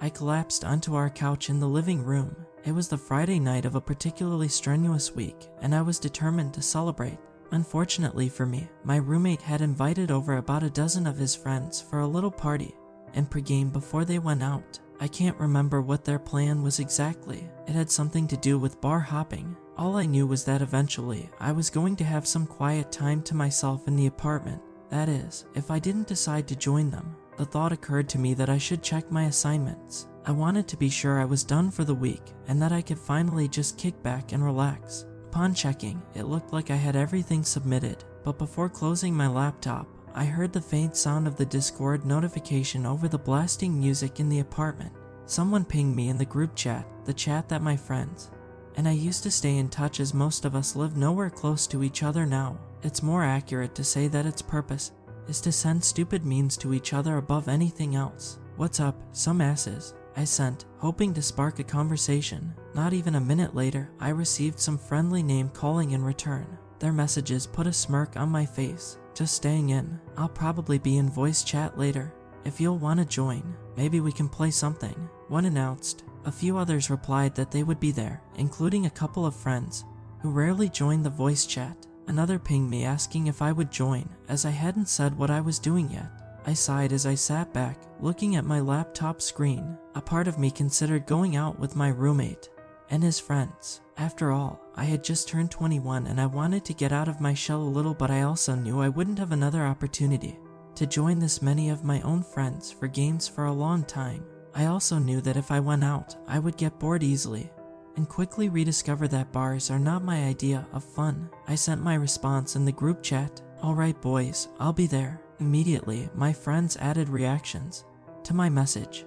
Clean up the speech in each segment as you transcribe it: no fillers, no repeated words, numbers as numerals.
I collapsed onto our couch in the living room. It was the Friday night of a particularly strenuous week, and I was determined to celebrate. Unfortunately for me, my roommate had invited over about a dozen of his friends for a little party and pregame before they went out. I can't remember what their plan was exactly. It had something to do with bar hopping. All I knew was that eventually I was going to have some quiet time to myself in the apartment. That is, if I didn't decide to join them. The thought occurred to me that I should check my assignments. I wanted to be sure I was done for the week and that I could finally just kick back and relax. Upon checking, it looked like I had everything submitted, but before closing my laptop, I heard the faint sound of the Discord notification over the blasting music in the apartment. Someone pinged me in the group chat, the chat that my friends and I used to stay in touch, as most of us live nowhere close to each other now. It's more accurate to say that its purpose is to send stupid memes to each other above anything else. "What's up, some asses?" I sent, hoping to spark a conversation. Not even a minute later, I received some friendly name calling in return. Their messages put a smirk on my face. "Just staying in. I'll probably be in voice chat later. If you'll want to join, maybe we can play something," one announced. A few others replied that they would be there, including a couple of friends who rarely joined the voice chat. Another pinged me asking if I would join, as I hadn't said what I was doing yet. I sighed as I sat back, looking at my laptop screen. A part of me considered going out with my roommate and his friends. After all, I had just turned 21 and I wanted to get out of my shell a little, but I also knew I wouldn't have another opportunity to join this many of my own friends for games for a long time. I also knew that if I went out, I would get bored easily and quickly rediscover that bars are not my idea of fun. I sent my response in the group chat, "Alright boys, I'll be there." Immediately, my friends added reactions to my message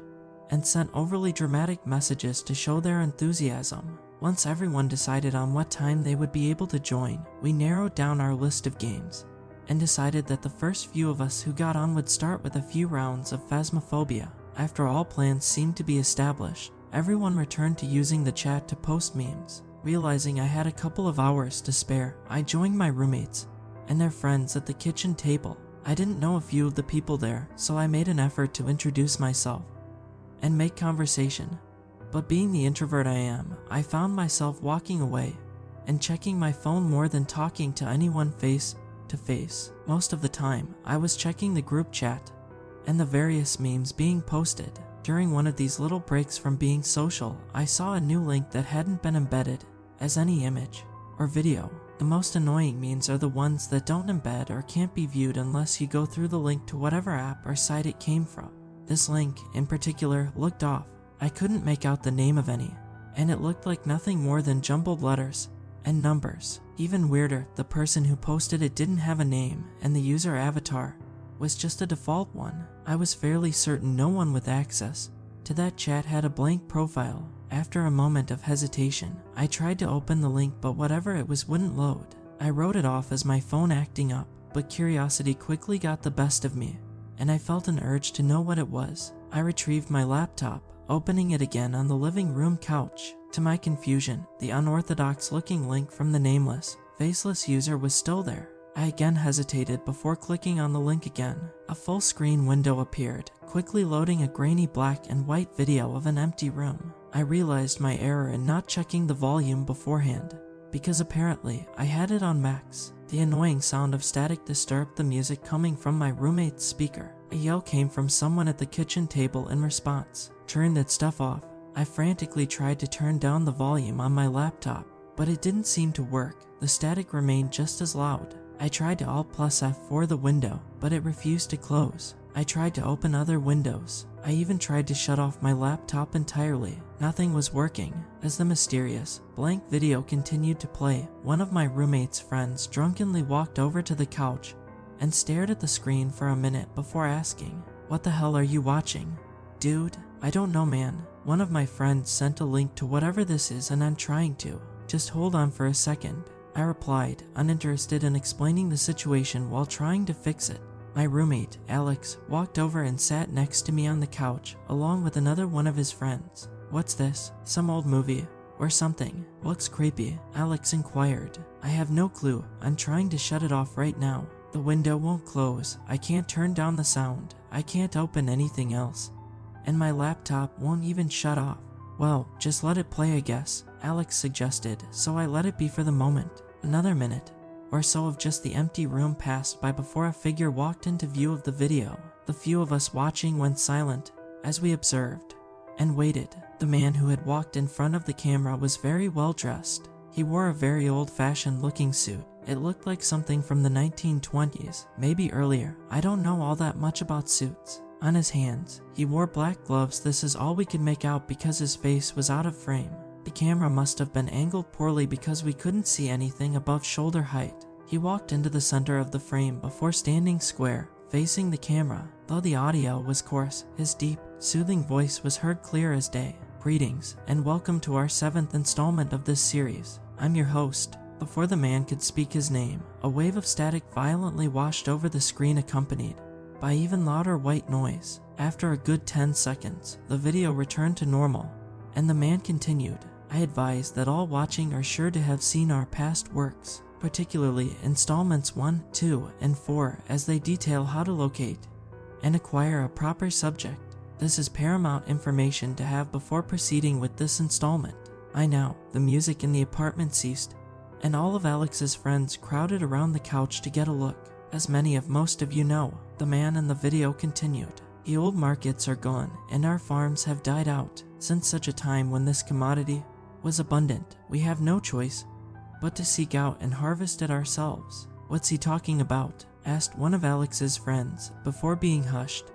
and sent overly dramatic messages to show their enthusiasm. Once everyone decided on what time they would be able to join, we narrowed down our list of games and decided that the first few of us who got on would start with a few rounds of Phasmophobia. After all plans seemed to be established, everyone returned to using the chat to post memes. Realizing I had a couple of hours to spare, I joined my roommates and their friends at the kitchen table. I didn't know a few of the people there, so I made an effort to introduce myself and make conversation. But being the introvert I am, I found myself walking away and checking my phone more than talking to anyone face to face. Most of the time, I was checking the group chat and the various memes being posted. During one of these little breaks from being social, I saw a new link that hadn't been embedded as any image or video. The most annoying memes are the ones that don't embed or can't be viewed unless you go through the link to whatever app or site it came from. This link, in particular, looked off. I couldn't make out the name of any, and it looked like nothing more than jumbled letters and numbers. Even weirder, the person who posted it didn't have a name, and the user avatar was just a default one. I was fairly certain no one with access to that chat had a blank profile. After a moment of hesitation, I tried to open the link, but whatever it was wouldn't load. I wrote it off as my phone acting up, but curiosity quickly got the best of me, and I felt an urge to know what it was. I retrieved my laptop, opening it again on the living room couch. To my confusion, the unorthodox-looking link from the nameless, faceless user was still there. I again hesitated before clicking on the link again. A full-screen window appeared, quickly loading a grainy black and white video of an empty room. I realized my error in not checking the volume beforehand, because apparently I had it on max. The annoying sound of static disturbed the music coming from my roommate's speaker. A yell came from someone at the kitchen table in response. "Turn that stuff off." I frantically tried to turn down the volume on my laptop, but it didn't seem to work. The static remained just as loud. I tried to Alt+F4 the window, but it refused to close. I tried to open other windows. I even tried to shut off my laptop entirely. Nothing was working. As the mysterious, blank video continued to play, one of my roommate's friends drunkenly walked over to the couch and stared at the screen for a minute before asking, "What the hell are you watching?" "Dude, I don't know, man. One of my friends sent a link to whatever this is and I'm trying to. Just hold on for a second." I replied, uninterested in explaining the situation while trying to fix it. My roommate, Alex, walked over and sat next to me on the couch, along with another one of his friends. "What's this? Some old movie or something? Looks creepy," Alex inquired. "I have no clue. I'm trying to shut it off right now. The window won't close. I can't turn down the sound. I can't open anything else. and my laptop won't even shut off. Well, just let it play, I guess, Alex suggested, so I let it be for the moment. Another minute or so of just the empty room passed by before a figure walked into view of the video. The few of us watching went silent as we observed and waited. The man who had walked in front of the camera was very well dressed. He wore a very old-fashioned looking suit. It looked like something from the 1920s, maybe earlier. I don't know all that much about suits. On his hands, he wore black gloves. This is all we could make out because his face was out of frame. The camera must have been angled poorly because we couldn't see anything above shoulder height. He walked into the center of the frame before standing square, facing the camera. Though the audio was coarse, his deep, soothing voice was heard clear as day. Greetings, and welcome to our 7th installment of this series. I'm your host. Before the man could speak his name, a wave of static violently washed over the screen, accompanied by even louder white noise. After a good 10 seconds, the video returned to normal, and the man continued. I advise that all watching are sure to have seen our past works, particularly installments 1, 2, and 4, as they detail how to locate and acquire a proper subject. This is paramount information to have before proceeding with this installment. The music in the apartment ceased, and all of Alex's friends crowded around the couch to get a look. As most of you know, the man in the video continued. The old markets are gone, and our farms have died out. Since such a time when this commodity was abundant, we have no choice but to seek out and harvest it ourselves. What's he talking about? Asked one of Alex's friends, before being hushed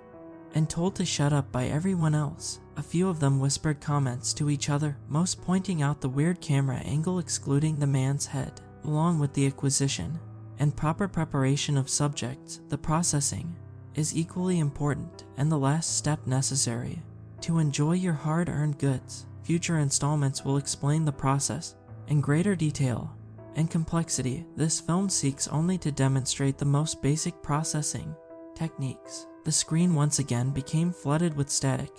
and told to shut up by everyone else. A few of them whispered comments to each other, most pointing out the weird camera angle excluding the man's head. Along with the acquisition and proper preparation of subjects, the processing is equally important and the last step necessary to enjoy your hard-earned goods. Future installments will explain the process in greater detail and complexity. This film seeks only to demonstrate the most basic processing techniques. The screen once again became flooded with static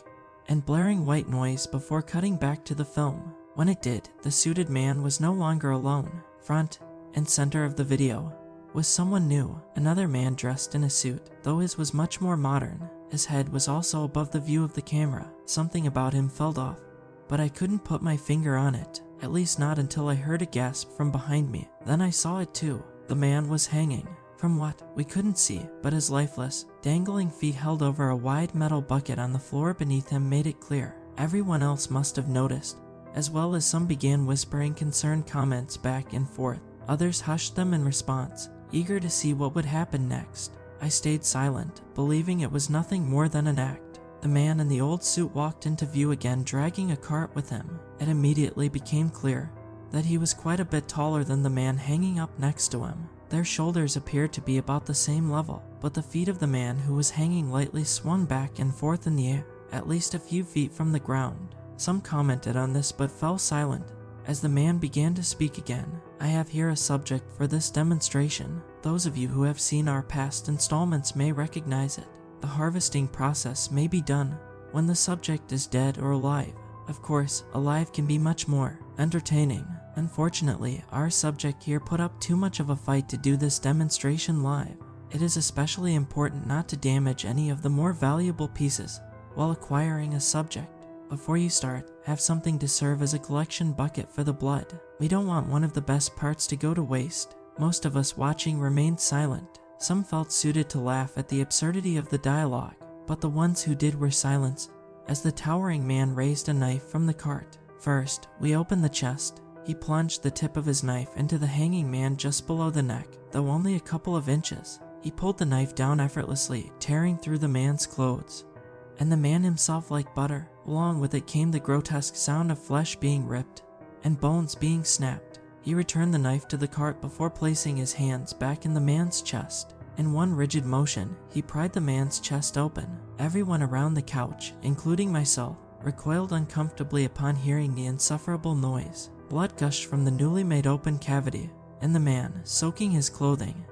and blaring white noise before cutting back to the film. When it did, the suited man was no longer alone. Front and center of the video was someone new, another man dressed in a suit, though his was much more modern. His head was also above the view of the camera. Something about him felt off, but I couldn't put my finger on it, at least not until I heard a gasp from behind me. Then I saw it too. The man was hanging from what we couldn't see, but his lifeless, dangling feet held over a wide metal bucket on the floor beneath him made it clear. Everyone else must have noticed, as well as some began whispering concerned comments back and forth. Others hushed them in response, eager to see what would happen next. I stayed silent, believing it was nothing more than an act. The man in the old suit walked into view again, dragging a cart with him. It immediately became clear that he was quite a bit taller than the man hanging up next to him. Their shoulders appeared to be about the same level, but the feet of the man who was hanging lightly swung back and forth in the air, at least a few feet from the ground. Some commented on this but fell silent as the man began to speak again. I have here a subject for this demonstration. Those of you who have seen our past installments may recognize it. The harvesting process may be done when the subject is dead or alive. Of course, alive can be much more entertaining. Unfortunately, our subject here put up too much of a fight to do this demonstration live. It is especially important not to damage any of the more valuable pieces while acquiring a subject. Before you start, have something to serve as a collection bucket for the blood. We don't want one of the best parts to go to waste. Most of us watching remained silent. Some felt suited to laugh at the absurdity of the dialogue, but the ones who did were silenced as the towering man raised a knife from the cart. First, we opened the chest. He plunged the tip of his knife into the hanging man just below the neck, though only a couple of inches. He pulled the knife down effortlessly, tearing through the man's clothes, and the man himself like butter. Along with it came the grotesque sound of flesh being ripped and bones being snapped. He returned the knife to the cart before placing his hands back in the man's chest. In one rigid motion, he pried the man's chest open. Everyone around the couch, including myself, recoiled uncomfortably upon hearing the insufferable noise. Blood gushed from the newly made open cavity, and the man, soaking his clothing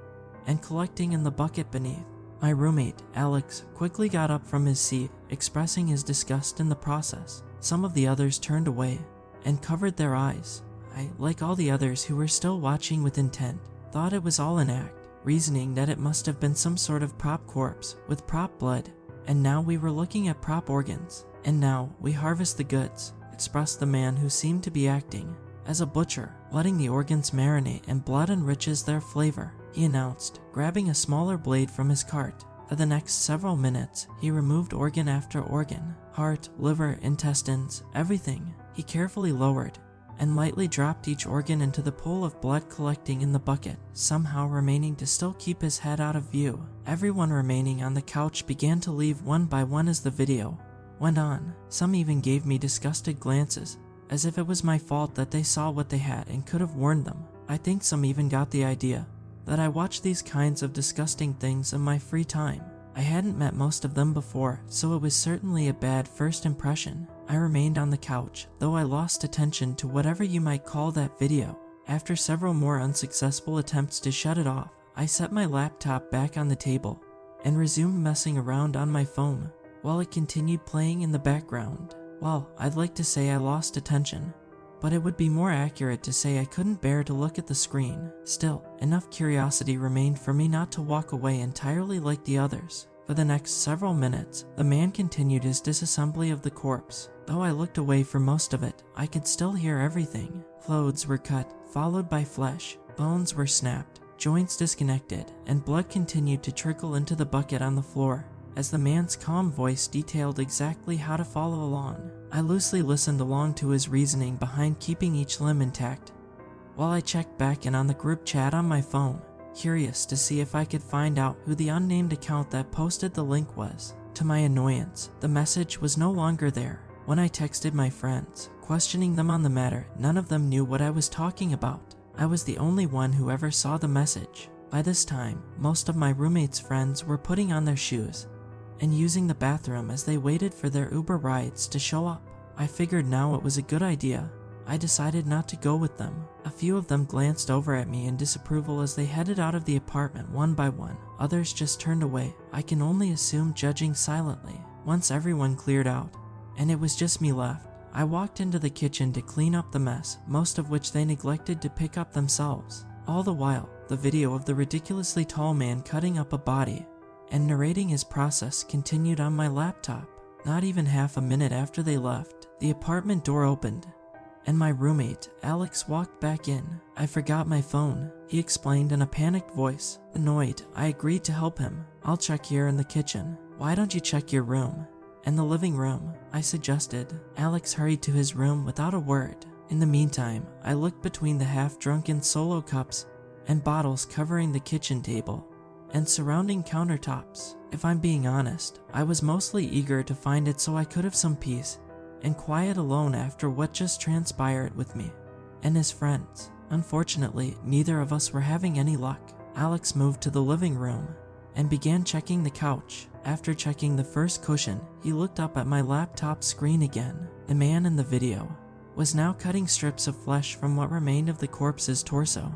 and collecting in the bucket beneath. My roommate, Alex, quickly got up from his seat, expressing his disgust in the process. Some of the others turned away and covered their eyes. I, like all the others who were still watching with intent, thought it was all an act, reasoning that it must have been some sort of prop corpse with prop blood, and now we were looking at prop organs. "And now we harvest the goods," expressed the man who seemed to be acting as a butcher, letting the organs marinate and blood enriches their flavor, he announced, grabbing a smaller blade from his cart. For the next several minutes, he removed organ after organ, heart, liver, intestines, everything. He carefully lowered and lightly dropped each organ into the pool of blood collecting in the bucket, somehow remaining to still keep his head out of view. Everyone remaining on the couch began to leave one by one as the video went on. Some even gave me disgusted glances, as if it was my fault that they saw what they had and could have warned them. I think some even got the idea that I watch these kinds of disgusting things in my free time. I hadn't met most of them before, so it was certainly a bad first impression. I remained on the couch, though I lost attention to whatever you might call that video. After several more unsuccessful attempts to shut it off, I set my laptop back on the table and resumed messing around on my phone while it continued playing in the background. Well, I'd like to say I lost attention, but it would be more accurate to say I couldn't bear to look at the screen. Still, enough curiosity remained for me not to walk away entirely like the others. For the next several minutes, the man continued his disassembly of the corpse. Though I looked away for most of it, I could still hear everything. Clothes were cut, followed by flesh. Bones were snapped, joints disconnected, and blood continued to trickle into the bucket on the floor as the man's calm voice detailed exactly how to follow along. I loosely listened along to his reasoning behind keeping each limb intact, while I checked back in on the group chat on my phone, curious to see if I could find out who the unnamed account that posted the link was. To my annoyance, the message was no longer there. When I texted my friends, questioning them on the matter, none of them knew what I was talking about. I was the only one who ever saw the message. By this time, most of my roommate's friends were putting on their shoes and using the bathroom as they waited for their Uber rides to show up. I figured now it was a good idea. I decided not to go with them. A few of them glanced over at me in disapproval as they headed out of the apartment one by one. Others just turned away, I can only assume judging silently. Once everyone cleared out, and it was just me left, I walked into the kitchen to clean up the mess, most of which they neglected to pick up themselves. All the while, the video of the ridiculously tall man cutting up a body and narrating his process continued on my laptop. Not even half a minute after they left, the apartment door opened, and my roommate, Alex, walked back in. "I forgot my phone," he explained in a panicked voice. Annoyed, I agreed to help him. "I'll check here in the kitchen." "Why don't you check your room and the living room?" I suggested. Alex hurried to his room without a word. In the meantime, I looked between the half-drunken solo cups and bottles covering the kitchen table and surrounding countertops. If I'm being honest, I was mostly eager to find it so I could have some peace and quiet alone after what just transpired with me and his friends. Unfortunately, neither of us were having any luck. Alex moved to the living room and began checking the couch. After checking the first cushion, he looked up at my laptop screen again. The man in the video was now cutting strips of flesh from what remained of the corpse's torso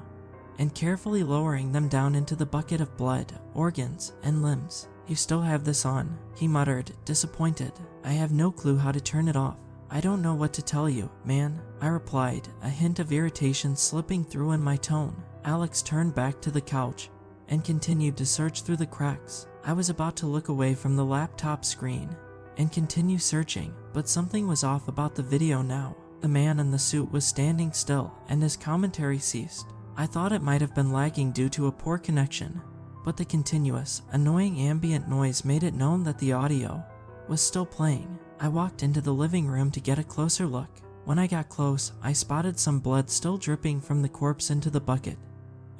and carefully lowering them down into the bucket of blood, organs, and limbs. "You still have this on," he muttered, disappointed. "I have no clue how to turn it off." "I don't know what to tell you, man," I replied, a hint of irritation slipping through in my tone. Alex turned back to the couch and continued to search through the cracks. I was about to look away from the laptop screen and continue searching, but something was off about the video now. The man in the suit was standing still, and his commentary ceased. I thought it might have been lagging due to a poor connection, but the continuous, annoying ambient noise made it known that the audio was still playing. I walked into the living room to get a closer look. When I got close, I spotted some blood still dripping from the corpse into the bucket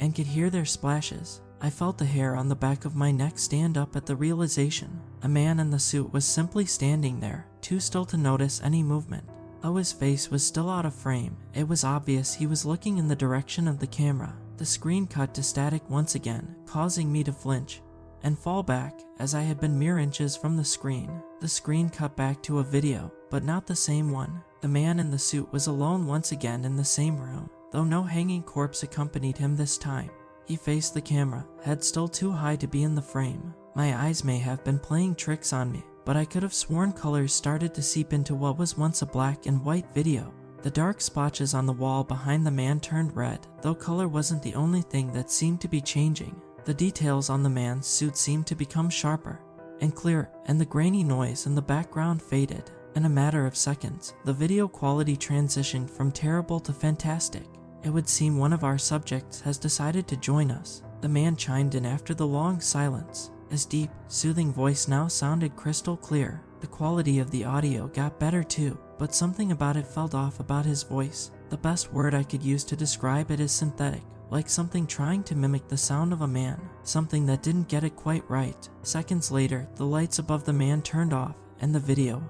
and could hear their splashes. I felt the hair on the back of my neck stand up at the realization. A man in the suit was simply standing there, too still to notice any movement. Though his face was still out of frame, it was obvious he was looking in the direction of the camera. The screen cut to static once again, causing me to flinch and fall back as I had been mere inches from the screen. The screen cut back to a video, but not the same one. The man in the suit was alone once again in the same room, though no hanging corpse accompanied him this time. He faced the camera, head still too high to be in the frame. My eyes may have been playing tricks on me, but I could have sworn colors started to seep into what was once a black and white video. The dark splotches on the wall behind the man turned red, though color wasn't the only thing that seemed to be changing. The details on the man's suit seemed to become sharper and clearer, and the grainy noise in the background faded. In a matter of seconds, the video quality transitioned from terrible to fantastic. It would seem one of our subjects has decided to join us. The man chimed in after the long silence. His deep, soothing voice now sounded crystal clear. The quality of the audio got better too, but something about it felt off about his voice. The best word I could use to describe it is synthetic, like something trying to mimic the sound of a man, something that didn't get it quite right. Seconds later, the lights above the man turned off, and the video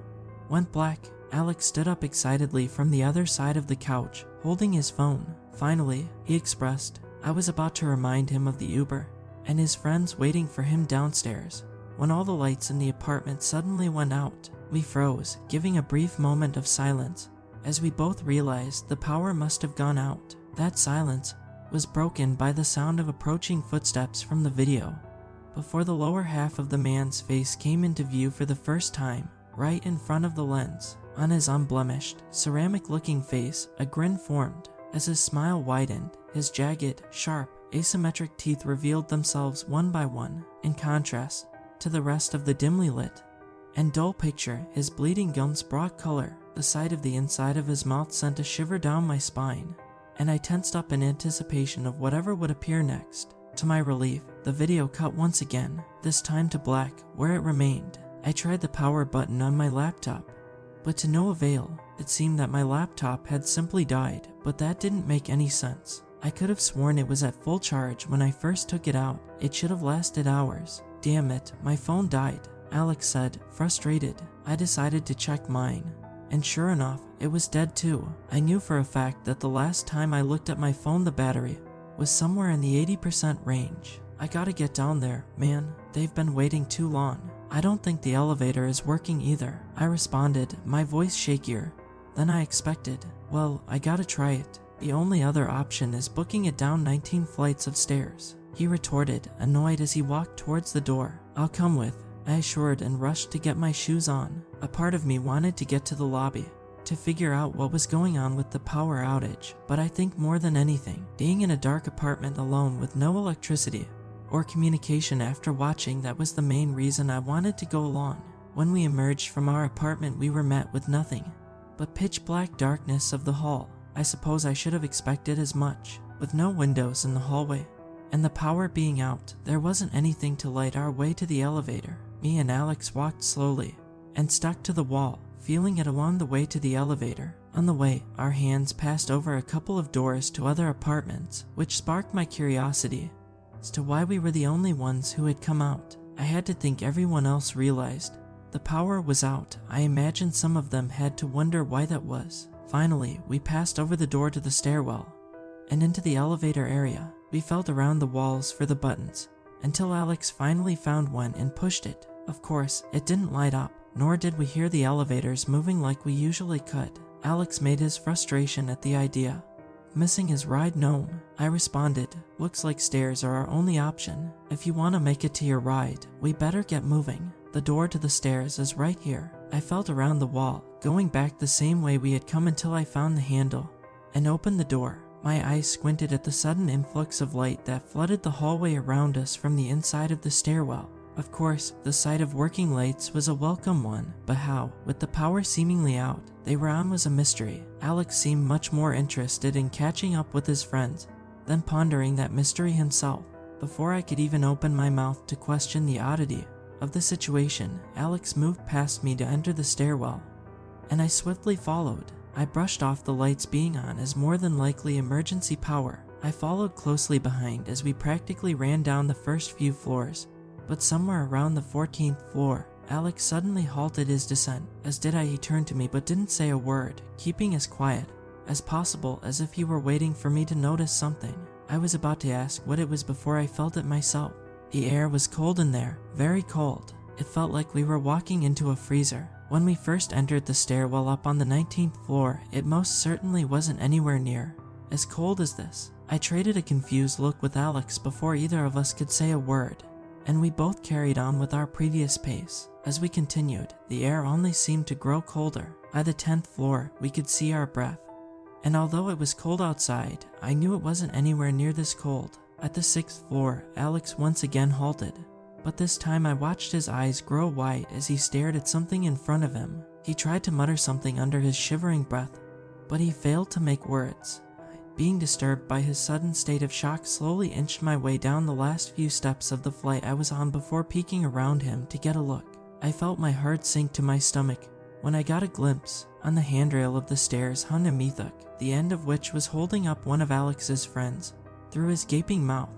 went black. Alex stood up excitedly from the other side of the couch, holding his phone. Finally, he expressed. I was about to remind him of the Uber and his friends waiting for him downstairs. When all the lights in the apartment suddenly went out, we froze, giving a brief moment of silence, as we both realized the power must have gone out. That silence was broken by the sound of approaching footsteps from the video. Before the lower half of the man's face came into view for the first time, right in front of the lens, on his unblemished, ceramic-looking face, a grin formed. As his smile widened, his jagged, sharp, asymmetric teeth revealed themselves one by one, in contrast to the rest of the dimly lit and dull picture. His bleeding gums brought color. The sight of the inside of his mouth sent a shiver down my spine, and I tensed up in anticipation of whatever would appear next. To my relief, the video cut once again, this time to black, where it remained. I tried the power button on my laptop, but to no avail. It seemed that my laptop had simply died, but that didn't make any sense. I could have sworn it was at full charge when I first took it out. It should have lasted hours. Damn it, my phone died, Alex said, frustrated. I decided to check mine, and sure enough, it was dead too. I knew for a fact that the last time I looked at my phone the battery was somewhere in the 80% range. I gotta get down there, man. They've been waiting too long. I don't think the elevator is working either, I responded, my voice shakier than I expected. Well, I gotta try it. The only other option is booking it down 19 flights of stairs, he retorted, annoyed as he walked towards the door. I'll come with, I assured and rushed to get my shoes on. A part of me wanted to get to the lobby to figure out what was going on with the power outage, but I think more than anything, being in a dark apartment alone with no electricity or communication after watching that was the main reason I wanted to go along. When we emerged from our apartment, we were met with nothing but pitch black darkness of the hall. I suppose I should have expected as much. With no windows in the hallway and the power being out, there wasn't anything to light our way to the elevator. Me and Alex walked slowly and stuck to the wall, feeling it along the way to the elevator. On the way, our hands passed over a couple of doors to other apartments, which sparked my curiosity as to why we were the only ones who had come out. I had to think everyone else realized the power was out. I imagined some of them had to wonder why that was. Finally, we passed over the door to the stairwell and into the elevator area. We felt around the walls for the buttons until Alex finally found one and pushed it. Of course, it didn't light up, nor did we hear the elevators moving like we usually could. Alex made his frustration at the idea missing his ride known. I responded, looks like stairs are our only option. If you want to make it to your ride, we better get moving. The door to the stairs is right here. I felt around the wall, going back the same way we had come until I found the handle and opened the door. My eyes squinted at the sudden influx of light that flooded the hallway around us from the inside of the stairwell. Of course, the sight of working lights was a welcome one, but how, with the power seemingly out, they were on was a mystery. Alex seemed much more interested in catching up with his friends than pondering that mystery himself. Before I could even open my mouth to question the oddity of the situation, Alex moved past me to enter the stairwell, and I swiftly followed. I brushed off the lights being on as more than likely emergency power. I followed closely behind as we practically ran down the first few floors, but somewhere around the 14th floor, Alex suddenly halted his descent. As did I, he turned to me but didn't say a word, keeping as quiet as possible as if he were waiting for me to notice something. I was about to ask what it was before I felt it myself. The air was cold in there, very cold. It felt like we were walking into a freezer. When we first entered the stairwell up on the 19th floor, it most certainly wasn't anywhere near as cold as this. I traded a confused look with Alex before either of us could say a word, and we both carried on with our previous pace. As we continued, the air only seemed to grow colder. By the 10th floor, we could see our breath, and although it was cold outside, I knew it wasn't anywhere near this cold. At the 6th floor, Alex once again halted, but this time I watched his eyes grow wide as he stared at something in front of him. He tried to mutter something under his shivering breath, but he failed to make words. Being disturbed by his sudden state of shock, slowly inched my way down the last few steps of the flight I was on before peeking around him to get a look. I felt my heart sink to my stomach when I got a glimpse. On the handrail of the stairs hung a mythic, the end of which was holding up one of Alex's friends through his gaping mouth,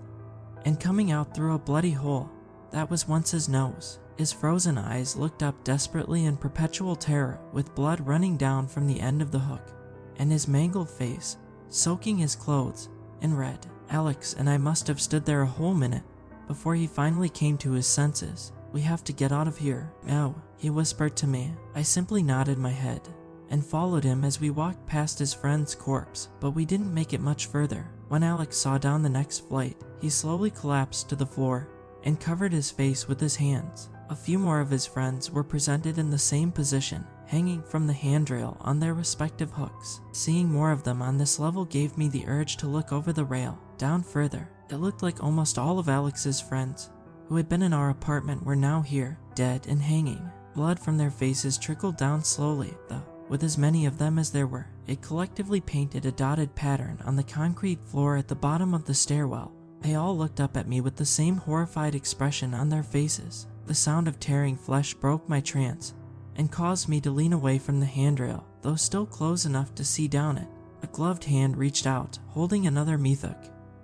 and coming out through a bloody hole that was once his nose. His frozen eyes looked up desperately in perpetual terror, with blood running down from the end of the hook, and his mangled face soaking his clothes in red. Alex and I must have stood there a whole minute before he finally came to his senses. "We have to get out of here now," he whispered to me. I simply nodded my head and followed him as we walked past his friend's corpse, but we didn't make it much further. When Alex saw down the next flight, he slowly collapsed to the floor and covered his face with his hands. A few more of his friends were presented in the same position, hanging from the handrail on their respective hooks. Seeing more of them on this level gave me the urge to look over the rail. Down further, it looked like almost all of Alex's friends who had been in our apartment were now here, dead and hanging. Blood from their faces trickled down slowly, though. With as many of them as there were, it collectively painted a dotted pattern on the concrete floor at the bottom of the stairwell. They all looked up at me with the same horrified expression on their faces. The sound of tearing flesh broke my trance and caused me to lean away from the handrail, though still close enough to see down it. A gloved hand reached out, holding another mythic,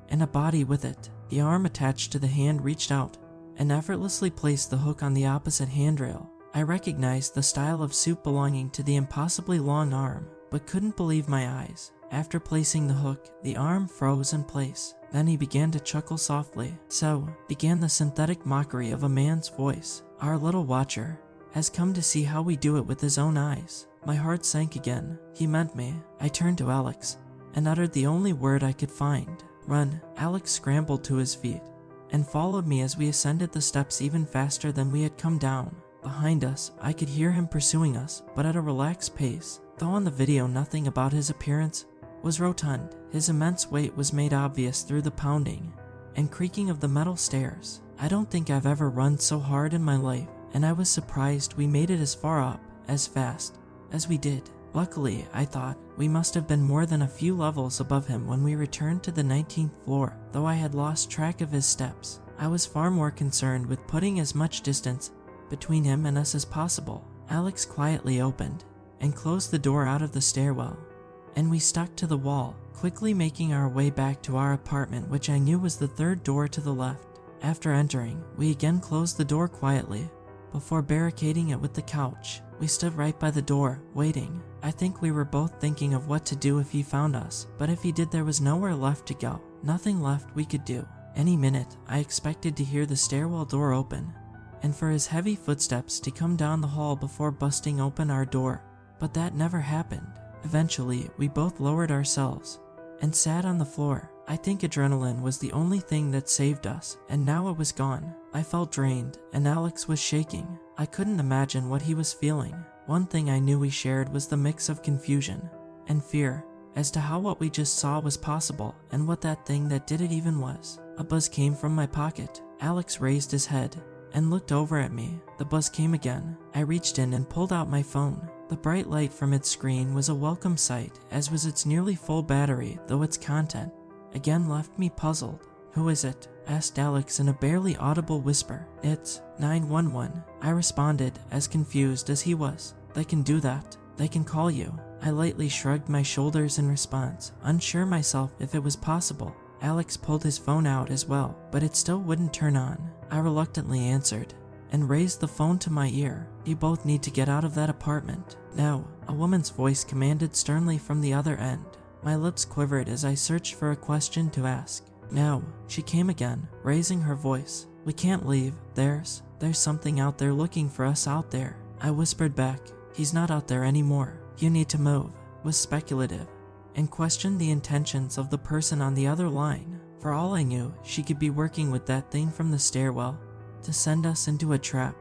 and a body with it. The arm attached to the hand reached out and effortlessly placed the hook on the opposite handrail. I recognized the style of suit belonging to the impossibly long arm, but couldn't believe my eyes. After placing the hook, the arm froze in place. Then he began to chuckle softly. So began the synthetic mockery of a man's voice. "Our little watcher has come to see how we do it with his own eyes." My heart sank again. He meant me. I turned to Alex and uttered the only word I could find: "Run." Alex scrambled to his feet and followed me as we ascended the steps even faster than we had come down. Behind us, I could hear him pursuing us, but at a relaxed pace. Though on the video nothing about his appearance was rotund, his immense weight was made obvious through the pounding and creaking of the metal stairs. I don't think I've ever run so hard in my life, and I was surprised we made it as far up, as fast, as we did. Luckily, I thought, we must have been more than a few levels above him when we returned to the 19th floor, though I had lost track of his steps. I was far more concerned with putting as much distance between him and us as possible. Alex quietly opened and closed the door out of the stairwell, and we stuck to the wall, quickly making our way back to our apartment, which I knew was the third door to the left. After entering, we again closed the door quietly before barricading it with the couch. We stood right by the door, waiting. I think we were both thinking of what to do if he found us, but if he did, there was nowhere left to go. Nothing left we could do. Any minute, I expected to hear the stairwell door open and for his heavy footsteps to come down the hall before busting open our door, but that never happened. Eventually, we both lowered ourselves and sat on the floor. I think adrenaline was the only thing that saved us, and now it was gone. I felt drained, and Alex was shaking. I couldn't imagine what he was feeling. One thing I knew we shared was the mix of confusion and fear as to how what we just saw was possible and what that thing that did it even was. A buzz came from my pocket. Alex raised his head and looked over at me. The buzz came again. I reached in and pulled out my phone. The bright light from its screen was a welcome sight, as was its nearly full battery, though its content again left me puzzled. "Who is it?" asked Alex in a barely audible whisper. "It's 911. I responded, as confused as he was. "They can do that. They can call you." I lightly shrugged my shoulders in response, unsure myself if it was possible. Alex pulled his phone out as well, but it still wouldn't turn on. I reluctantly answered and raised the phone to my ear. "You both need to get out of that apartment now," a woman's voice commanded sternly from the other end. My lips quivered as I searched for a question to ask. "Now," she came again, raising her voice. "We can't leave. There's something out there looking for us out there." I whispered back, "He's not out there anymore. You need to move," was speculative, and questioned the intentions of the person on the other line. For all I knew, she could be working with that thing from the stairwell to send us into a trap.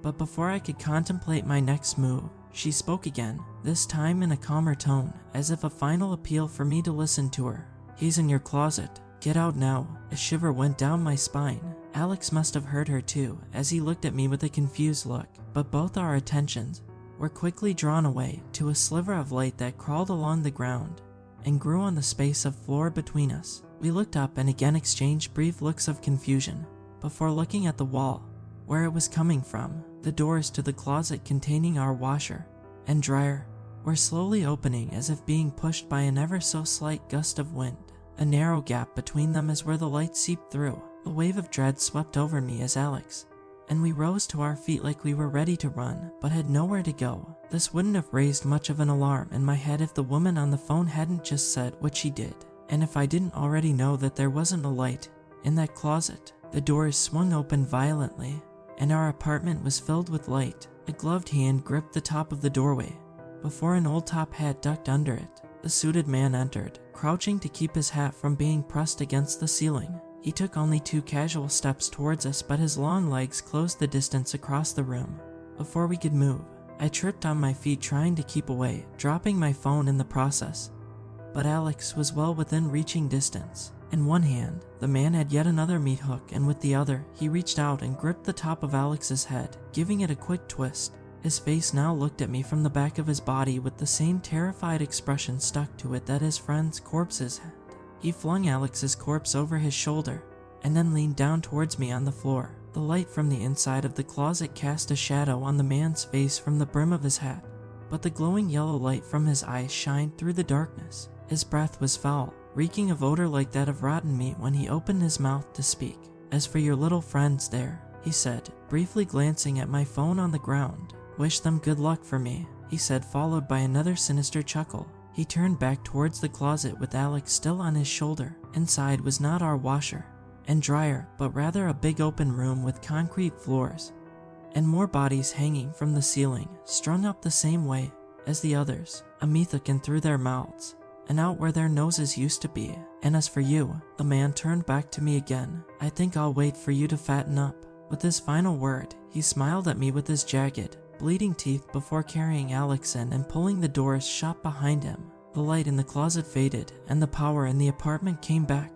But before I could contemplate my next move, she spoke again, this time in a calmer tone, as if a final appeal for me to listen to her. "He's in your closet. Get out now." A shiver went down my spine. Alex must have heard her too, as he looked at me with a confused look, but both our attentions were quickly drawn away to a sliver of light that crawled along the ground and grew on the space of floor between us. We looked up and again exchanged brief looks of confusion before looking at the wall where it was coming from. The doors to the closet containing our washer and dryer were slowly opening as if being pushed by an ever so slight gust of wind. A narrow gap between them is where the light seeped through. A wave of dread swept over me as Alex and we rose to our feet like we were ready to run, but had nowhere to go. This wouldn't have raised much of an alarm in my head if the woman on the phone hadn't just said what she did, and if I didn't already know that there wasn't a light in that closet. The doors swung open violently, and our apartment was filled with light. A gloved hand gripped the top of the doorway before an old top hat ducked under it. The suited man entered, crouching to keep his hat from being pressed against the ceiling. He took only 2 casual steps towards us, but his long legs closed the distance across the room before we could move. I tripped on my feet trying to keep away, dropping my phone in the process. But Alex was well within reaching distance. In one hand, the man had yet another meat hook, and with the other, he reached out and gripped the top of Alex's head, giving it a quick twist. His face now looked at me from the back of his body with the same terrified expression stuck to it that his friend's corpses had. He flung Alex's corpse over his shoulder and then leaned down towards me on the floor. The light from the inside of the closet cast a shadow on the man's face from the brim of his hat, but the glowing yellow light from his eyes shined through the darkness. His breath was foul, reeking of odor like that of rotten meat when he opened his mouth to speak. "As for your little friends there," he said, briefly glancing at my phone on the ground. "Wish them good luck for me," he said, followed by another sinister chuckle. He turned back towards the closet with Alex still on his shoulder. Inside was not our washer and dryer, but rather a big open room with concrete floors and more bodies hanging from the ceiling, strung up the same way as the others, a meathook through their mouths and out where their noses used to be. "And as for you," the man turned back to me again, "I think I'll wait for you to fatten up." With this final word, he smiled at me with his jagged, bleeding teeth before carrying Alex in and pulling the doors shut behind him. The light in the closet faded, and the power in the apartment came back.